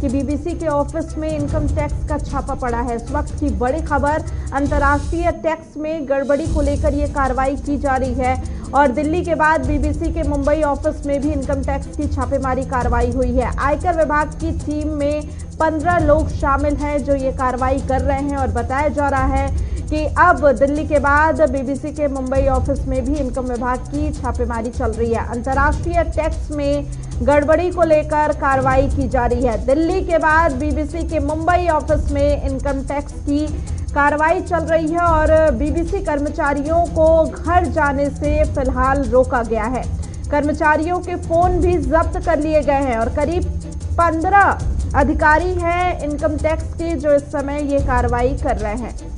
कि बीबीसी के ऑफिस में इनकम टैक्स का छापा पड़ा है। इस वक्त की बड़ी खबर, अंतर्राष्ट्रीय टैक्स में गड़बड़ी को लेकर ये कार्रवाई की जा रही है और दिल्ली के बाद बीबीसी के मुंबई ऑफिस में भी इनकम टैक्स की छापेमारी कार्रवाई हुई है। आयकर विभाग की टीम में 15 लोग शामिल हैं जो ये कार्रवाई कर रहे हैं और बताया जा रहा है कि अब दिल्ली के बाद बीबीसी के मुंबई ऑफिस में भी इनकम विभाग की छापेमारी चल रही है। अंतर्राष्ट्रीय टैक्स में गड़बड़ी को लेकर कार्रवाई की जा रही है। दिल्ली के बाद बीबीसी के मुंबई ऑफिस में इनकम टैक्स की कार्रवाई चल रही है और बीबीसी कर्मचारियों को घर जाने से फिलहाल रोका गया है। कर्मचारियों के फोन भी जब्त कर लिए गए हैं और करीब 15 अधिकारी हैं इनकम टैक्स के जो इस समय ये कार्रवाई कर रहे हैं।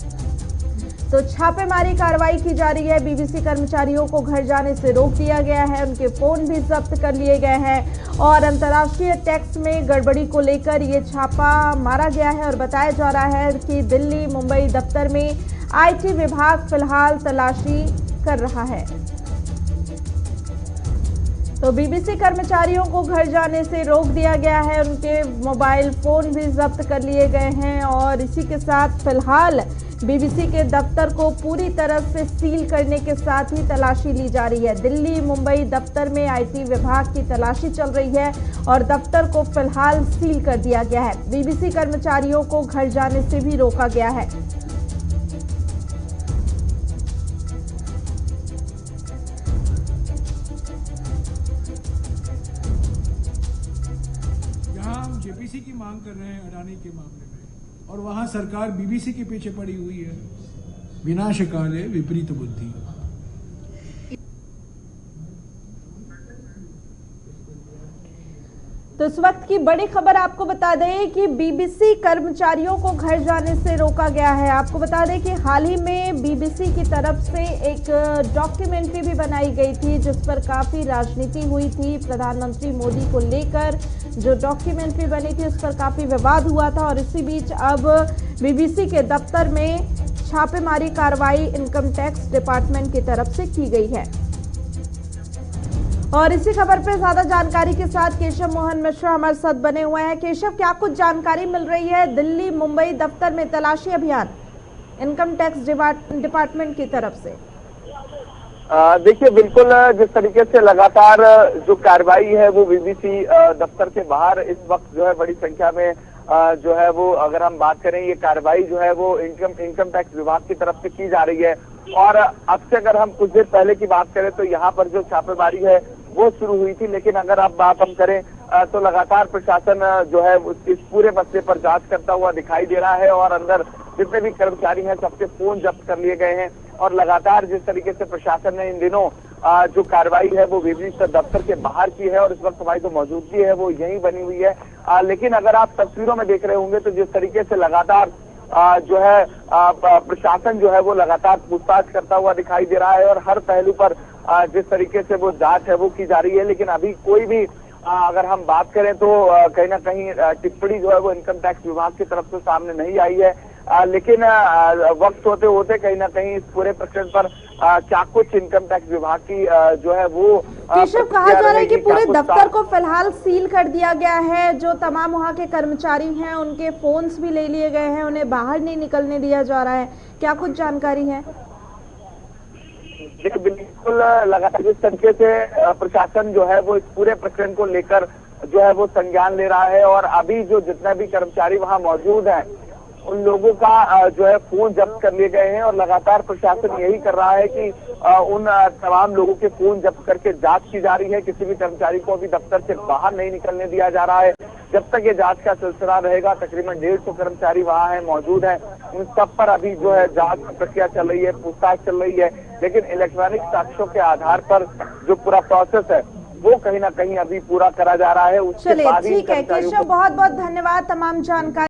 तो छापेमारी कार्रवाई की जा रही है। बीबीसी कर्मचारियों को घर जाने से रोक दिया गया है, उनके फोन भी जब्त कर लिए गए हैं और अंतर्राष्ट्रीय टैक्स में गड़बड़ी को लेकर ये छापा मारा गया है और बताया जा रहा है कि दिल्ली मुंबई दफ्तर में आईटी विभाग फिलहाल तलाशी कर रहा है। तो बीबीसी कर्मचारियों को घर जाने से रोक दिया गया है, उनके मोबाइल फोन भी जब्त कर लिए गए हैं और इसी के साथ फिलहाल बीबीसी के दफ्तर को पूरी तरह से सील करने के साथ ही तलाशी ली जा रही है। दिल्ली मुंबई दफ्तर में आईटी विभाग की तलाशी चल रही है और दफ्तर को फिलहाल सील कर दिया गया है। बीबीसी कर्मचारियों को घर जाने से भी रोका गया है। हम जेपीसी की मांग कर रहे हैं अडानी के मामले में और वहां सरकार बीबीसी के पीछे पड़ी हुई है। विनाशकाले विपरीत बुद्धि। तो इस वक्त की बड़ी खबर आपको बता दें कि बीबीसी कर्मचारियों को घर जाने से रोका गया है। आपको बता दें कि हाल ही में बीबीसी की तरफ से एक डॉक्यूमेंट्री भी बनाई गई थी जिस पर काफी राजनीति हुई थी। प्रधानमंत्री मोदी को लेकर जो डॉक्यूमेंट्री बनी थी उस पर काफी विवाद हुआ था और इसी बीच अब बीबीसी के दफ्तर में छापेमारी कार्रवाई इनकम टैक्स डिपार्टमेंट की तरफ से की गई है। और इसी खबर पर ज्यादा जानकारी के साथ केशव मोहन मिश्रा हमारे साथ बने हुए हैं। केशव, क्या कुछ जानकारी मिल रही है दिल्ली मुंबई दफ्तर में तलाशी अभियान इनकम टैक्स डिपार्टमेंट की तरफ से? देखिए, बिल्कुल जिस तरीके से लगातार जो कार्रवाई है वो बीबीसी दफ्तर के बाहर इस वक्त जो है बड़ी संख्या में जो है वो, अगर हम बात करें, ये कार्रवाई जो है वो इनकम टैक्स विभाग की तरफ से की जा रही है। और अब से अगर हम कुछ देर पहले की बात करें तो यहाँ पर जो छापेमारी है वो शुरू हुई थी, लेकिन अगर आप बात हम करें तो लगातार प्रशासन जो है इस पूरे मसले पर जांच करता हुआ दिखाई दे रहा है और अंदर जितने भी कर्मचारी हैं सबके फोन जब्त कर लिए गए हैं। और लगातार जिस तरीके से प्रशासन ने इन दिनों जो कार्रवाई है वो बीबीसी दफ्तर के बाहर की है और इस वक्त हमारी जो मौजूदगी है वो यहीं बनी हुई है। लेकिन अगर आप तस्वीरों में देख रहे होंगे तो जिस तरीके से लगातार जो है प्रशासन जो है वो लगातार पूछताछ करता हुआ दिखाई दे रहा है और हर पहलू पर जिस तरीके से वो जांच है वो की जा रही है। लेकिन अभी कोई भी अगर हम बात करें तो कहीं ना कहीं टिप्पणी जो है वो इनकम टैक्स विभाग की तरफ से सामने नहीं आई है। लेकिन वक्त होते होते कहीं ना कहीं इस पूरे प्रकरण पर क्या कुछ इनकम टैक्स विभाग की जो है वो केशव, कहा जा रहा है कि पूरे दफ्तर को फिलहाल सील कर दिया गया है। जो तमाम वहाँ के कर्मचारी हैं उनके फोन्स भी ले लिए गए हैं, उन्हें बाहर नहीं निकलने दिया जा रहा है। क्या कुछ जानकारी है? देखिए, बिल्कुल लगातार जिस तरीके से प्रशासन जो है वो इस पूरे प्रकरण को लेकर जो है वो संज्ञान ले रहा है और अभी जो जितने भी कर्मचारी वहाँ मौजूद हैं उन लोगों का जो है फोन जब्त कर लिए गए हैं और लगातार प्रशासन यही कर रहा है कि उन तमाम लोगों के फोन जब्त करके जांच की जा रही है। किसी भी कर्मचारी को अभी दफ्तर से बाहर नहीं निकलने दिया जा रहा है। जब तक ये जांच का सिलसिला रहेगा, तकरीबन 150 कर्मचारी वहाँ है मौजूद हैं, उन सब पर अभी जो है जांच प्रक्रिया चल रही है, पूछताछ चल रही है। लेकिन इलेक्ट्रॉनिक साक्ष्यों के आधार पर जो पूरा प्रोसेस है वो कहीं ना कहीं अभी पूरा करा जा रहा है। उसके बाद ही ठीक है केशव, बहुत बहुत धन्यवाद तमाम जानकारी